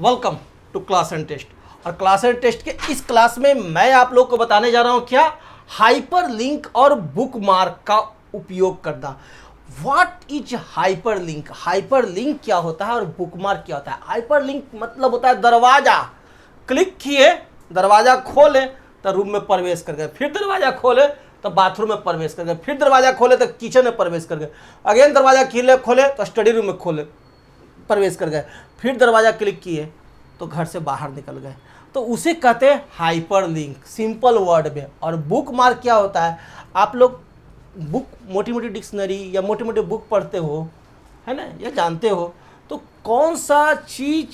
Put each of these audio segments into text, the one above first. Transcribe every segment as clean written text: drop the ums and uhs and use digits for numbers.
Welcome to Class and Test. और Class and Test के इस क्लास में मैं आप लोग को बताने जा रहा हूं क्या, हाइपर लिंक और बुक मार्क का उपयोग करना। What is hyper link, hyper link क्या होता है और बुक मार्क क्या होता है। हाइपर लिंक मतलब होता है दरवाजा, क्लिक किए दरवाजा खोले तो रूम में प्रवेश कर गए, फिर दरवाजा खोले तो बाथरूम में प्रवेश कर गए, फिर दरवाजा खोले तो किचन में प्रवेश कर गए, अगेन दरवाजा खोले तो स्टडी रूम में प्रवेश कर गए, फिर दरवाजा क्लिक किए तो घर से बाहर निकल गए। तो उसे कहते हैं हाइपर लिंक, सिंपल वर्ड में। और बुक मार्क क्या होता है, आप लोग बुक मोटी मोटी डिक्शनरी या मोटी मोटी बुक पढ़ते हो, है ना, या जानते हो, तो कौन सा चीज़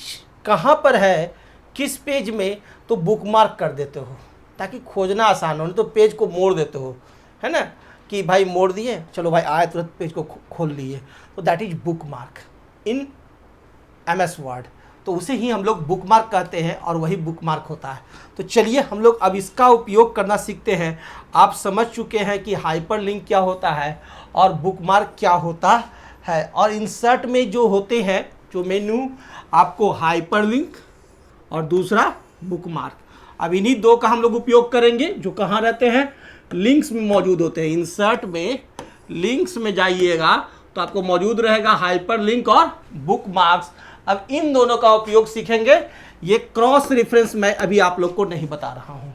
कहाँ पर है किस पेज में, तो बुक मार्क कर देते हो ताकि खोजना आसान हो। नहीं तो पेज को मोड़ देते हो, है ना, कि भाई मोड़ दिए, चलो भाई आए तुरंत पेज को खोल लिए, तो that is book mark in MS word. तो उसे ही हम लोग बुक मार्क कहते हैं और वही बुक मार्क होता है। तो चलिए हम लोग अब इसका उपयोग करना सीखते हैं। आप समझ चुके हैं कि हाइपर लिंक क्या होता है और बुक मार्क क्या होता है। और इंसर्ट में जो होते हैं जो मेन्यू, आपको हाइपर लिंक और दूसरा बुक मार्क, अब इन्हीं दो का हम लोग उपयोग करेंगे जो कहाँ रहते हैं, लिंक्स में मौजूद होते हैं। इंसर्ट में लिंक्स में जाइएगा तो आपको मौजूद रहेगा हाइपर लिंक और बुक मार्क्स। अब इन दोनों का उपयोग सीखेंगे। ये क्रॉस रेफरेंस मैं अभी आप लोग को नहीं बता रहा हूँ,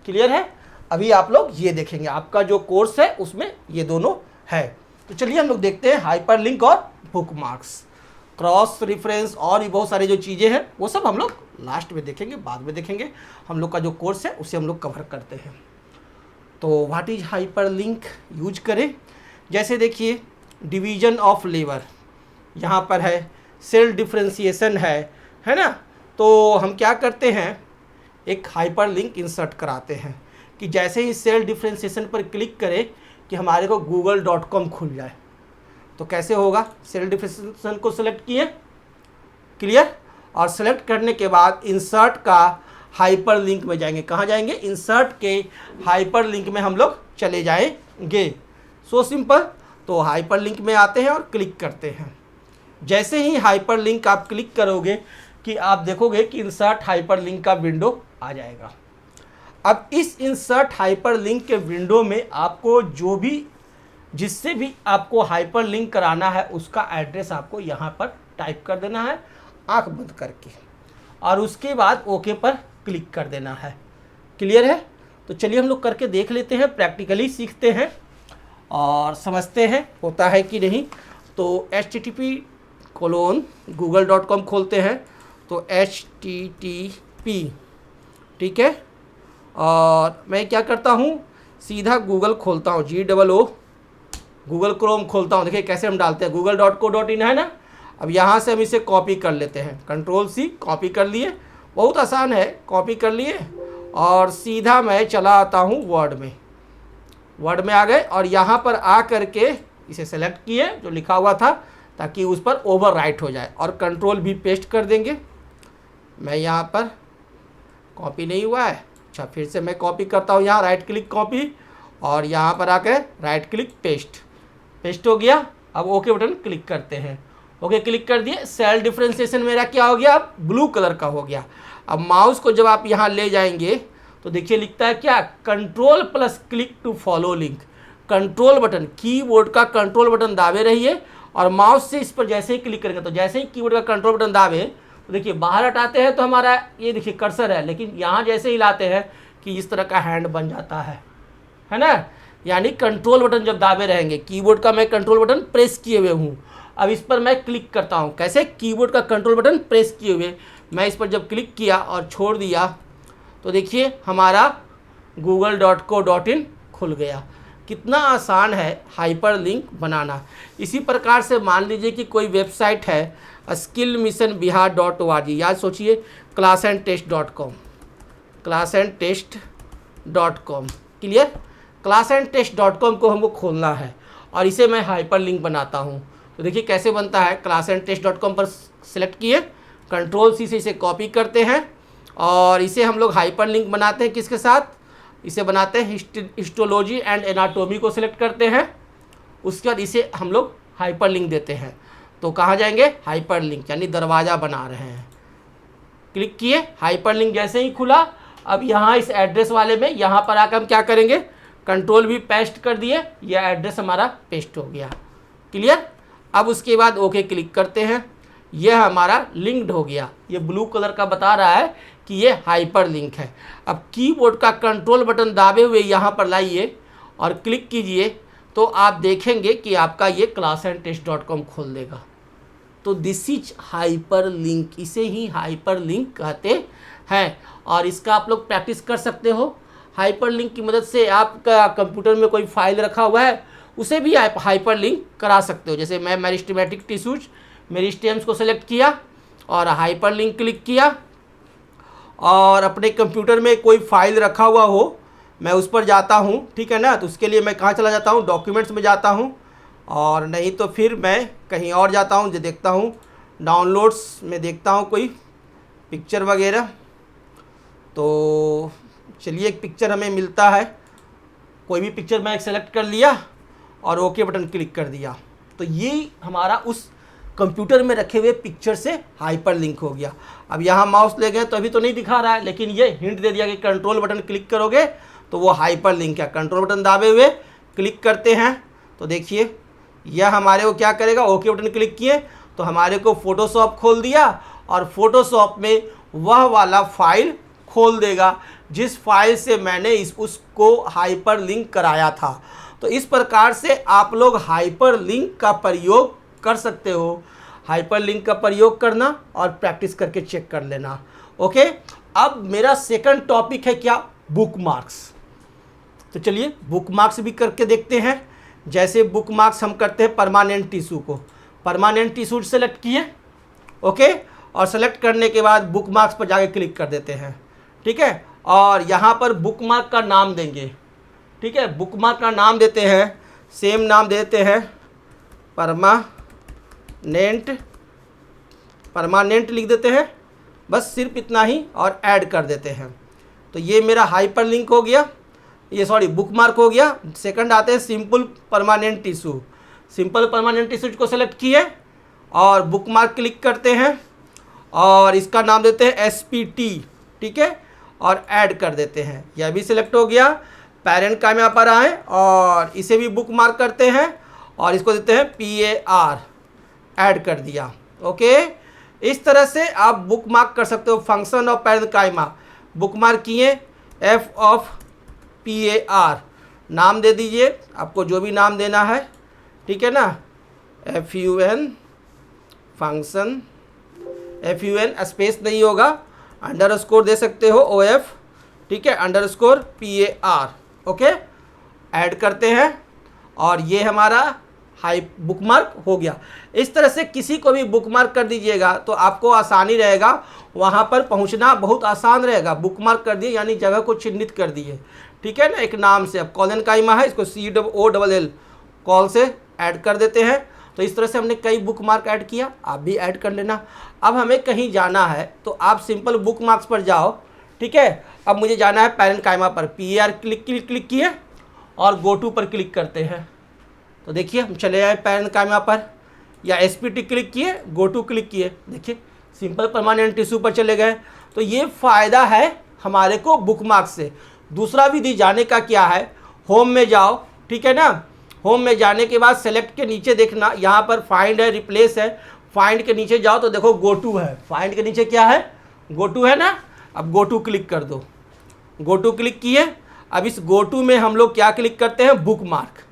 क्लियर है। अभी आप लोग ये देखेंगे, आपका जो कोर्स है उसमें ये दोनों है। तो चलिए हम लोग देखते हैं हाइपर लिंक और बुक मार्क्स, क्रॉस रेफरेंस और भी बहुत सारी जो चीज़ें हैं वो सब हम लोग लास्ट में देखेंगे, बाद में देखेंगे। हम लोग का जो कोर्स है उसे हम लोग कवर करते हैं। तो what is hyper link use करें, जैसे देखिए डिवीजन ऑफ लेबर यहाँ पर है, सेल डिफ्रेंशिएशन है ना। तो हम क्या करते हैं, एक हाइपर लिंक इंसर्ट कराते हैं कि जैसे ही सेल डिफ्रेंशिएशन पर क्लिक करें कि हमारे को google.com खुल जाए। तो कैसे होगा, सेल डिफ्रेंशिएशन को सिलेक्ट किए, क्लियर, और सेलेक्ट करने के बाद इंसर्ट का हाइपर लिंक में जाएंगे। कहाँ जाएंगे, इंसर्ट के हाइपर लिंक में हम लोग चले जाएंगे। So simple. तो हाइपर लिंक में आते हैं और क्लिक करते हैं। जैसे ही हाइपर लिंक आप क्लिक करोगे कि आप देखोगे कि इंसर्ट हाइपर लिंक का विंडो आ जाएगा। अब इस इंसर्ट हाइपर लिंक के विंडो में आपको जो भी, जिससे भी आपको हाइपर लिंक कराना है उसका एड्रेस आपको यहाँ पर टाइप कर देना है आंख बंद करके, और उसके बाद ओके पर क्लिक कर देना है। क्लियर है। तो चलिए हम लोग करके देख लेते हैं, प्रैक्टिकली सीखते हैं और समझते हैं होता है कि नहीं। तो http:/google.com खोलते हैं। तो http, ठीक है, और मैं क्या करता हूँ, सीधा गूगल खोलता हूँ, GOO, गूगल क्रोम खोलता हूँ। देखिए कैसे हम डालते हैं, google.co.in है ना। अब यहाँ से हम इसे कॉपी कर लेते हैं, Ctrl+C, कॉपी कर लिए, बहुत आसान है, कॉपी कर लिए और सीधा मैं चला आता हूँ वर्ड में आ गए और यहाँ पर आ करके इसे सेलेक्ट किए जो लिखा हुआ था ताकि उस पर ओवर राइट हो जाए, और Ctrl+V पेस्ट कर देंगे। मैं यहाँ पर कॉपी नहीं हुआ है, अच्छा फिर से मैं कॉपी करता हूँ, यहाँ राइट क्लिक कॉपी और यहाँ पर आकर राइट क्लिक पेस्ट हो गया। अब ओके बटन क्लिक करते हैं, ओके क्लिक कर दिए। सेल डिफ्रेंशिएशन मेरा क्या हो गया, अब ब्लू कलर का हो गया। अब माउस को जब आप यहाँ ले जाएंगे तो देखिए लिखता है क्या, Ctrl+ click to follow link. Control button, keyboard का कंट्रोल बटन दाबे रहिए और माउस से इस पर जैसे ही क्लिक करेंगे, तो जैसे ही कीबोर्ड का कंट्रोल बटन दाबे तो देखिए बाहर हटाते हैं तो हमारा ये देखिए कर्सर है, लेकिन यहाँ जैसे ही लाते हैं कि इस तरह का हैंड बन जाता है ना। यानी कंट्रोल बटन जब दाबे रहेंगे, कीबोर्ड का मैं कंट्रोल बटन प्रेस किए हुए हूँ, अब इस पर मैं क्लिक करता हूँ। कैसे, कीबोर्ड का कंट्रोल बटन प्रेस किए हुए मैं इस पर जब क्लिक किया और छोड़ दिया तो देखिए हमारा google.co.in खुल गया। कितना आसान है हाइपर लिंक बनाना। इसी प्रकार से मान लीजिए कि कोई वेबसाइट है skillmissionbihar.org, याद सोचिए classandtest.com, क्लियर। classandtest.com को हमको खोलना है और इसे मैं हाइपर लिंक बनाता हूँ। तो देखिए कैसे बनता है, classandtest.com पर सिलेक्ट किए, Ctrl+C से इसे कॉपी करते हैं और इसे हम लोग हाइपर लिंक बनाते हैं। किसके साथ, इसे बनाते हैं हिस्टोलॉजी एंड एनाटोमी को सिलेक्ट करते हैं। उसके बाद इसे हम लोग हाइपर लिंक देते हैं। तो कहाँ जाएंगे, हाइपर लिंक, यानी दरवाज़ा बना रहे हैं। क्लिक किए, हाइपरलिंक जैसे ही खुला, अब यहाँ इस एड्रेस वाले में यहाँ पर आकर हम क्या करेंगे, कंट्रोल भी पेस्ट कर दिए, यह एड्रेस हमारा पेस्ट हो गया। क्लियर। अब उसके बाद ओके क्लिक करते हैं, यह हमारा लिंक्ड हो गया। ये ब्लू कलर का बता रहा है कि ये हाइपर लिंक है। अब कीबोर्ड का कंट्रोल बटन दाबे हुए यहाँ पर लाइए और क्लिक कीजिए, तो आप देखेंगे कि आपका ये classandtest.com खोल देगा। तो दिस इज हाइपर लिंक, इसे ही हाइपर लिंक कहते हैं। और इसका आप लोग प्रैक्टिस कर सकते हो। हाइपर लिंक की मदद से आपका कंप्यूटर में कोई फाइल रखा हुआ है उसे भी आप हाइपर लिंक करा सकते हो। जैसे मैं मेरिस्टेमेटिक टिश्यूज मेरिस्टेम्स को सेलेक्ट किया और हाइपर लिंक क्लिक किया, और अपने कंप्यूटर में कोई फाइल रखा हुआ हो, मैं उस पर जाता हूँ, ठीक है ना। तो उसके लिए मैं कहाँ चला जाता हूँ, डॉक्यूमेंट्स में जाता हूँ, और नहीं तो फिर मैं कहीं और जाता हूँ, जो देखता हूँ डाउनलोड्स में देखता हूँ कोई पिक्चर वगैरह। तो चलिए एक पिक्चर हमें मिलता है, कोई भी पिक्चर मैं सेलेक्ट कर लिया और ओके बटन क्लिक कर दिया, तो ये हमारा उस कंप्यूटर में रखे हुए पिक्चर से हाइपर लिंक हो गया। अब यहाँ माउस ले गए तो अभी तो नहीं दिखा रहा है, लेकिन ये हिंट दे दिया कि कंट्रोल बटन क्लिक करोगे तो वो हाइपर लिंक है। कंट्रोल बटन दाबे हुए क्लिक करते हैं तो देखिए यह हमारे को क्या करेगा, ओके बटन क्लिक किए तो हमारे को फ़ोटोशॉप खोल दिया, और फ़ोटोशॉप में वह वाला फाइल खोल देगा जिस फाइल से मैंने उसको हाइपर लिंक कराया था। तो इस प्रकार से आप लोग हाइपर लिंक का प्रयोग कर सकते हो। हाइपर लिंक का प्रयोग करना और प्रैक्टिस करके चेक कर लेना। ओके, अब मेरा सेकंड टॉपिक है क्या, बुकमार्क्स। तो चलिए बुकमार्क्स भी करके देखते हैं। जैसे बुकमार्क्स हम करते हैं परमानेंट टिश्यू को, परमानेंट टिश्यू सेलेक्ट किए, ओके, और सेलेक्ट करने के बाद बुकमार्क्स पर जाके क्लिक कर देते हैं, ठीक है। और यहाँ पर बुकमार्क का नाम देंगे, ठीक है। बुकमार्क का नाम देते हैं, सेम नाम देते हैं, परमानेंट लिख देते हैं, बस सिर्फ इतना ही, और ऐड कर देते हैं। तो ये मेरा हाइपर लिंक हो गया, ये सॉरी बुकमार्क हो गया। सेकंड आते हैं simple permanent tissue. Simple permanent tissue को सेलेक्ट किए और बुकमार्क क्लिक करते हैं, और इसका नाम देते हैं SPT, ठीक है, और ऐड कर देते हैं। यह भी सिलेक्ट हो गया। पेरेंट का यहाँ पर आए और इसे भी बुकमार्क करते हैं, और इसको देते हैं PAR, ऐड कर दिया। ओके, इस तरह से आप बुकमार्क कर सकते हो। फंक्शन ऑफ पेरेंट काइमा बुकमार्क किए, FOPAR नाम दे दीजिए, आपको जो भी नाम देना है, ठीक है ना। FUN फंक्शन, FUN स्पेस नहीं होगा, अंडरस्कोर दे सकते हो, OF, ठीक है, अंडरस्कोर PAR, ओके, ऐड करते हैं, और ये हमारा हाई बुकमार्क हो गया। इस तरह से किसी को भी बुकमार्क कर दीजिएगा तो आपको आसानी रहेगा, वहाँ पर पहुँचना बहुत आसान रहेगा। बुकमार्क कर दिए यानी जगह को चिन्हित कर दिए, ठीक है ना, एक नाम से। अब कॉलन काइमा है, इसको COLL कॉल से ऐड कर देते हैं। तो इस तरह से हमने कई बुकमार्क ऐड किया, आप भी ऐड कर लेना। अब हमें कहीं जाना है तो आप सिंपल बुकमार्क्स पर जाओ, ठीक है। अब मुझे जाना है पेरेंट काइमा पर, PAR क्लिक किए और गो टू पर क्लिक करते हैं। तो देखिए हम चले आए पेरेंट काइमा पर, या SPT क्लिक किए, गो टू क्लिक किए, देखिए सिंपल परमानेंट टिश्यू पर चले गए। तो ये फ़ायदा है हमारे को बुकमार्क से। दूसरा विधि जाने का क्या है, होम में जाओ, ठीक है ना। होम में जाने के बाद सेलेक्ट के नीचे देखना, यहाँ पर फाइंड है, रिप्लेस है। फाइंड के नीचे जाओ तो देखो गो टू है, फाइंड के नीचे क्या है, गो टू है ना। अब गो टू क्लिक कर दो, गो टू क्लिक किए। अब इस गो टू में हम लोग क्या क्लिक करते हैं, बुकमार्क।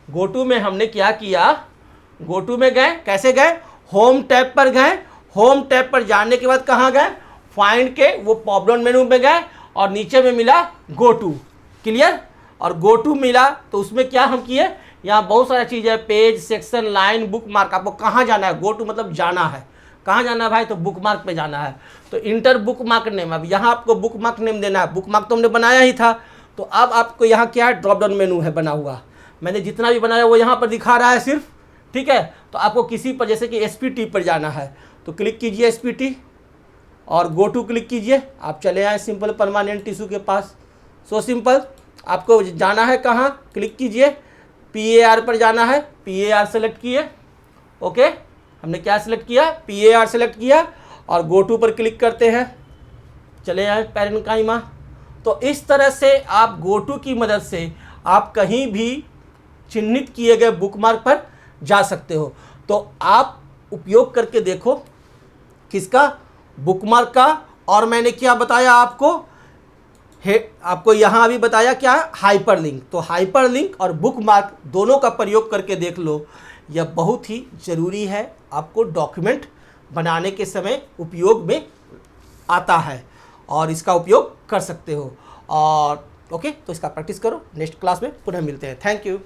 गो टू में हमने क्या किया, गो टू में गए, कैसे गए, होम टैब पर गए। होम टैब पर जाने के बाद कहाँ गए, फाइंड के वो पॉप डाउन मेनू में गए, और नीचे में मिला गो टू, क्लियर। और गो टू मिला तो उसमें क्या हम किए, यहाँ बहुत सारी चीज़ है, पेज, सेक्शन, लाइन, बुकमार्क। आपको कहाँ जाना है, गो टू मतलब जाना है, कहाँ जाना है भाई, तो बुकमार्क पे जाना है। तो इंटर बुकमार्क नेम, अब यहाँ आपको बुकमार्क नेम देना है। बुकमार्क तो हमने बनाया ही था, तो अब आपको यहाँ क्या है, ड्रॉप डाउन मेनू है बना हुआ। मैंने जितना भी बनाया वो यहाँ पर दिखा रहा है सिर्फ, ठीक है। तो आपको किसी पर, जैसे कि SPT पर जाना है तो क्लिक कीजिए SPT और गो टू क्लिक कीजिए, आप चले आए सिंपल परमानेंट टिश्यू के पास। So simple. आपको जाना है कहाँ, क्लिक कीजिए, PAR पर जाना है, PAR सेलेक्ट किए, ओके। हमने क्या सेलेक्ट किया, PAR सेलेक्ट किया, और गो टू पर क्लिक करते हैं, चले आए पेरेंट काइमा। तो इस तरह से आप गोटू की मदद से आप कहीं भी चिन्हित किए गए बुकमार्क पर जा सकते हो। तो आप उपयोग करके देखो किसका, बुकमार्क का। और मैंने क्या बताया आपको, आपको यहाँ अभी बताया क्या है, हाइपरलिंक। तो हाइपरलिंक और बुकमार्क दोनों का प्रयोग करके देख लो, यह बहुत ही ज़रूरी है, आपको डॉक्यूमेंट बनाने के समय उपयोग में आता है और इसका उपयोग कर सकते हो। और ओके, तो इसका प्रैक्टिस करो। नेक्स्ट क्लास में पुनः मिलते हैं। Thank you.